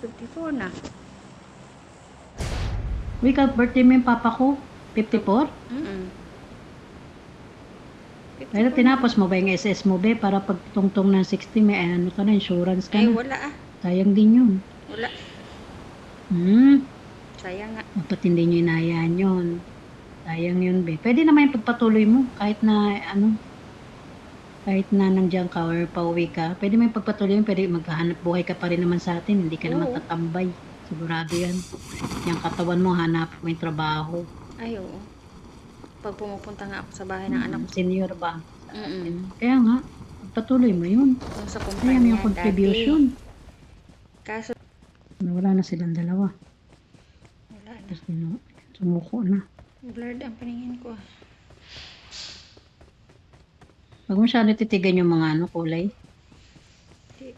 54 na. Uy, birthday mo yung papa ko? 54? Pero 54 na. tinapos mo ba yung SS mo, be? Para pag tungtong ng 60, may ano ka na, insurance ka Ay, na. wala ah. Sayang din yun. Wala. Sayang nga. Dapat hindi nyo inayaan yun. Sayang yun, be. Pwede naman yung pagpatuloy mo, kahit na, kahit na nandiyan ka or pauwi ka. Pwede mo yung pagpatuloy mo, pwede maghahanap buhay ka pa rin naman sa atin. Hindi ka naman Oo. tatambay. Sigurado yan. Yung katawan mo, hanap mo yung trabaho. Ay, oo. Pag pumupunta nga ako sa bahay ng anak ko. Senior ba? Mm-mm. Kaya nga, pagpatuloy mo yun. Yung sa Sayang kumpanya yung contribution. dati. Kaso, Wala na silang dalawa. wala na. Tapos sumuko na. Blurred ang paningin ko. Pag masyado titigan yung mga kulay.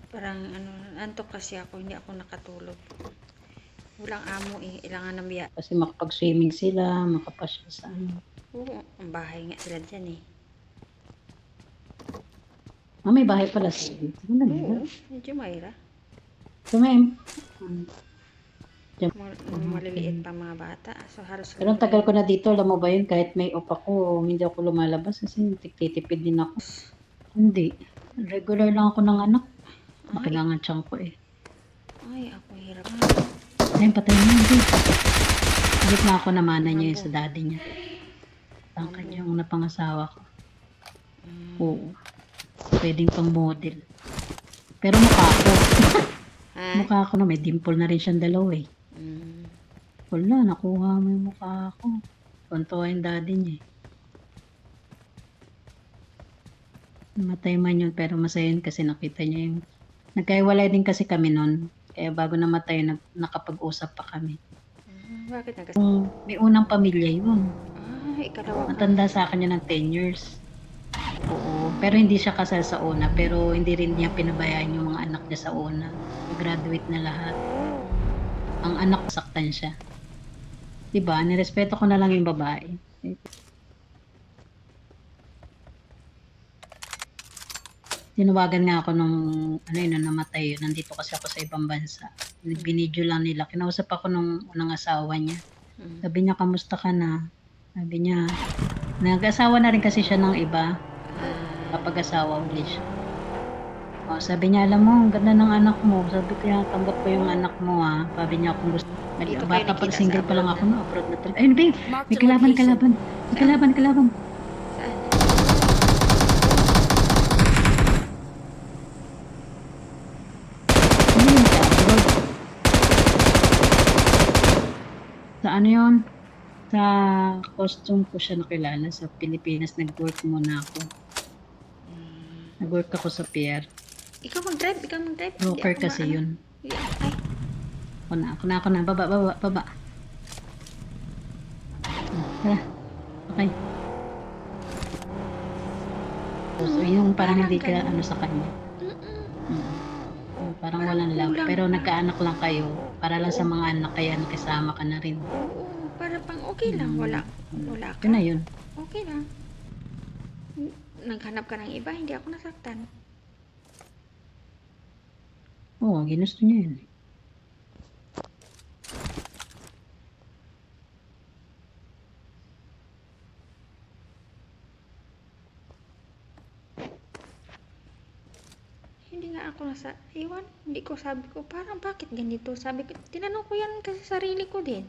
Parang antok kasi ako, hindi ako nakatulog. Walang amo eh, ilangan ng biya. Kasi makapag-swimming sila, makapasya sa Oo, ang bahay nga sila dyan eh. may bahay pala sila dito. Oo, medyo Mayra. Tumem. Maliliit pa mga bata. So halos. Pero ang tagal ko na dito, alam mo ba yun, kahit may off ako, hindi ako lumalabas kasi titipid din ako. Hindi. Regular lang ako ng anak. Makilangan tiyang ko eh. Ay, ako hirap. Ayun, patay na hindi. Hindi na ako namana niya sa daddy niya. Ang kanyang napangasawa ko. Oo. Pwedeng pang model. Pero mukha ako. Mukha ako na may dimple na rin siyang dalawa eh. Wala, nakuha mo yung mukha ko. Tuntua yung daddy niya eh. Namatay man yun pero masaya yun kasi nakita niya yung... Nagkaiwalay din kasi kami nun. Kaya bago namatay, nakapag-usap pa kami. Bakit nagas? May unang pamilya yun. Ikalawa ka. Matanda sa akin niya ng 10 years. Oo. Pero hindi siya kasal sa una. Pero hindi rin niya pinabayaan yung mga anak niya sa una. Graduate na lahat. Ang anak saktan siya. Diba? Nirespeto ko na lang yung babae. Tinawagan nga ako nung nung namatay yun. Nandito kasi ako sa ibang bansa. Binidyo lang nila. Kinausap ako nung unang asawa niya. Sabi niya, kamusta ka na? Sabi niya, nag-asawa na rin kasi siya ng iba. Kapag-asawa ulit siya. Sabi niya, alam mo, ang ganda ng anak mo. Sabi ko, tanggap ko yung anak mo ha. Sabi niya, kung gusto. Bata pag single pa lang ako, no, abroad na talaga. Ayun, babe, may kalaban. May kalaban. Sa ano yun? Sa costume ko siya nakilala sa Pilipinas. Nag-work muna ako. Nag-work ako sa pier. Ikaw mag-drive? Broker kasi yun. Ako na. Baba. Tara. Okay. So, yung parang hindi ka sa kanya. Parang walang love. Pero nagkaanak lang kayo. Para lang sa mga anak kaya nakisama ka na rin. Oo, para pang okay lang. Wala ka. Yun na yun. Okay lang. Naghanap ka ng iba, hindi ako nasaktan. Oo, ginusto niya yun. Hindi nga ako iwan. Hindi ko sabi ko, parang bakit ganito? Sabi ko, tinanong ko yan kasi sarili ko din.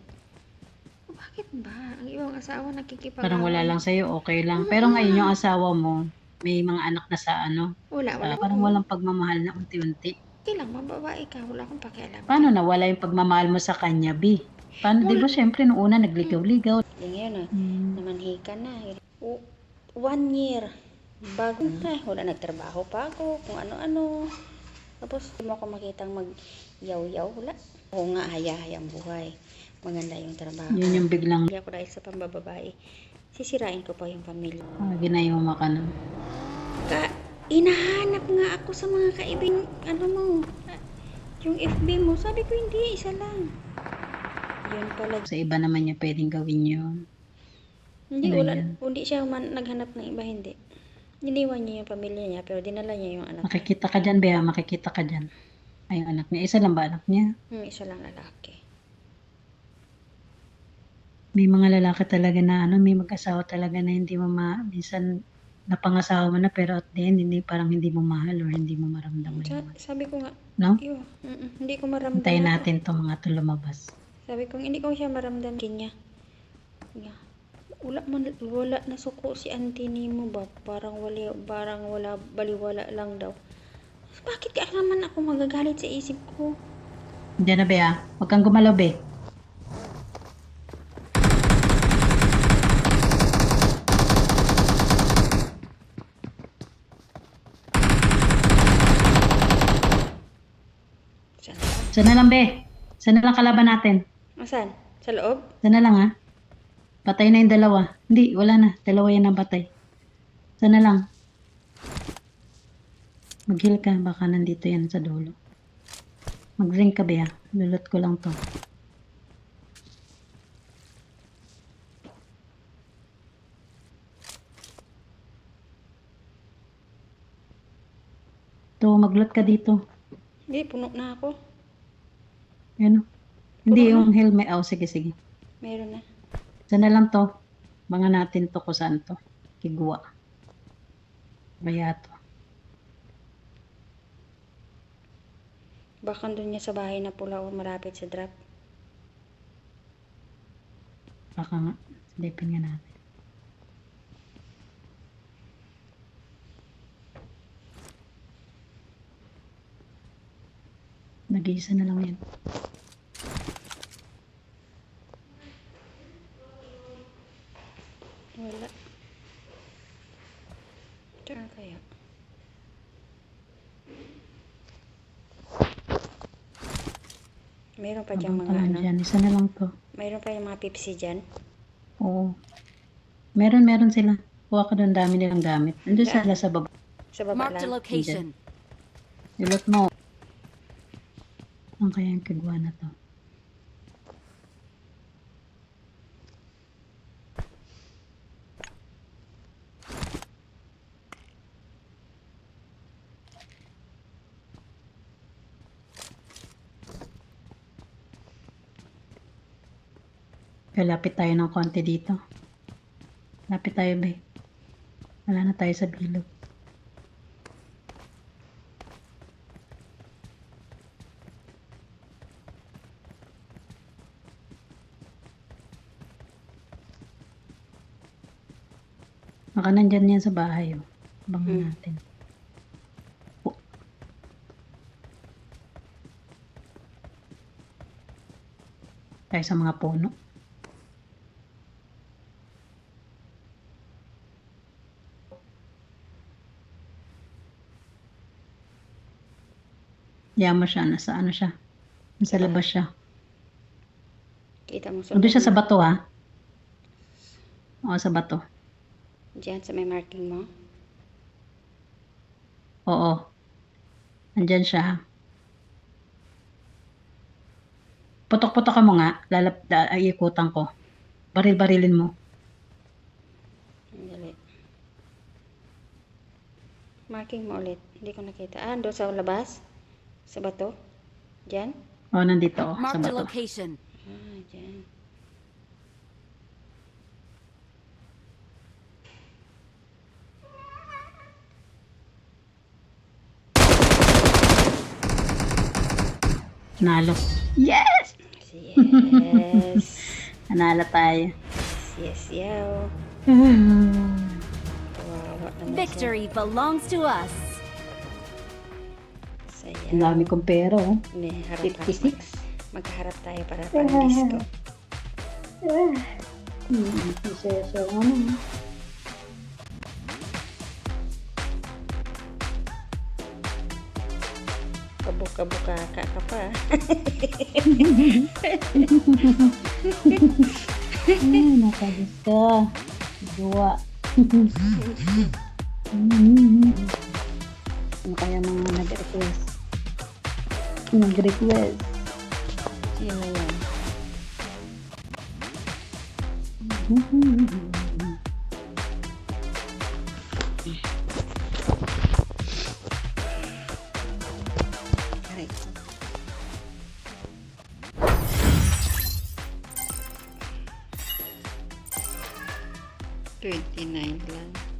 Bakit ba? Ang ibang asawa nakikipag- Parang wala lang sa'yo, okay lang. Pero ngayon yung asawa mo, may mga anak na sa Wala. parang walang pagmamahal na unti-unti. Okay lang, mababae ka. Wala akong pakialam. Paano nawala yung pagmamahal mo sa kanya, B? Paano, di ba syempre nung una nagligaw-ligaw. Ngayon namanhika na. 1 year. Bago wala nagtrabaho pa ako, kung ano-ano. Tapos hindi mo ako makitang mag-yaw-yaw, wala. Oo nga, haya-hayang buhay. Maganda yung trabaho. Yun yung biglang Hindi ako dahil sa pambababae. Sisirain ko pa yung pamilya. ginayuma ka na. Inahanap nga ako sa mga kaibing, yung FB mo. Sabi ko, hindi, isa lang. Yun pala. Sa iba naman niya pwedeng gawin yun. Hindi siya naghanap ng iba, hindi. Iniwan niya yung pamilya niya, pero dinala niya yung anak. Makikita ka dyan, Bea. Makikita ka dyan. Ay, yung anak niya. Isa lang ba anak niya? Isa lang lalaki. May mga lalaki talaga na may mag-asawa talaga na hindi mo minsan napangasawa mo na pero at the end, parang hindi mo mahal or hindi mo maramdaman yun. Sabi ko nga, No? hindi ko maramdaman. Hintayin natin to mga to lumabas. Sabi ko, hindi ko siya maramdaman. Kanya. Wala na suko si auntie ni mo ba? Parang wala, baliwala lang daw. Bakit ka naman ako magagalit sa isip ko? Diyan na, Bea. Huwag kang gumalaw, Be. Sana lang, Be. Sana lang kalaban natin. Saan? Sa loob? Sana lang, ha? Patay na yung dalawa. Hindi, wala na. Dalawa yan ang patay. Sana lang. Mag-heal ka. Baka nandito yan sa dulo. Mag-ring ka, Bea. Lulot ko lang to. To, maglot ka dito. Hindi, puno na ako. Ano? Hindi, yung heal may... Oh, sige, sige. Meron na. Sana lang to. Mga natin to kung saan to. Kigwa. Baya to. Baka doon niya sa bahay na pula o malapit sa drop. Baka nga. Silipin nga natin. Nag-iisa na lang yan. Wala. Saan kaya? Meron pa dyan mga ano? Dyan. Isa na lang to. Meron pa yung mga Pepsi dyan? Oo. Meron sila. Kuha ka doon, dami nilang gamit. Nandun sila sa baba. Sa baba Marked a lang. location. Ilot mo. Ang kaya yung kagwa na to. Kalapit tayo ng konti dito. Lapit tayo, bay. Wala na tayo sa bilog. Baka nandyan yan sa bahay, oh. Abangan natin. Oh. Tayo sa mga puno. Diyan mo siya. Nasa ano siya? Nasa labas siya. Kita mo Doon siya sa bato, ha? Oo, sa bato. Diyan sa may marking mo? Oo. Andyan siya. Putok-putok ka mo nga. Ikutan ko. Baril-barilin mo. Dali. Marking mo ulit. Hindi ko nakita. Doon sa labas? Sa bato? Diyan? Oo, nandito. Sa Marked a bato. location. Diyan. Nalo. Yes! Yes. Nanalo tayo. Yes, yaw. Kawawa naman siya. Victory belongs to us. Ang Sayaw. dami kong pera, oh. Harap 56. Magkaharap tayo para pang-disco. Isa-isa ano. Kabuka-buka ka pa. Nakagis ka. Dua. Ano kaya mga nag-request? Nag-request. Sino yan? Aray. 29 lang.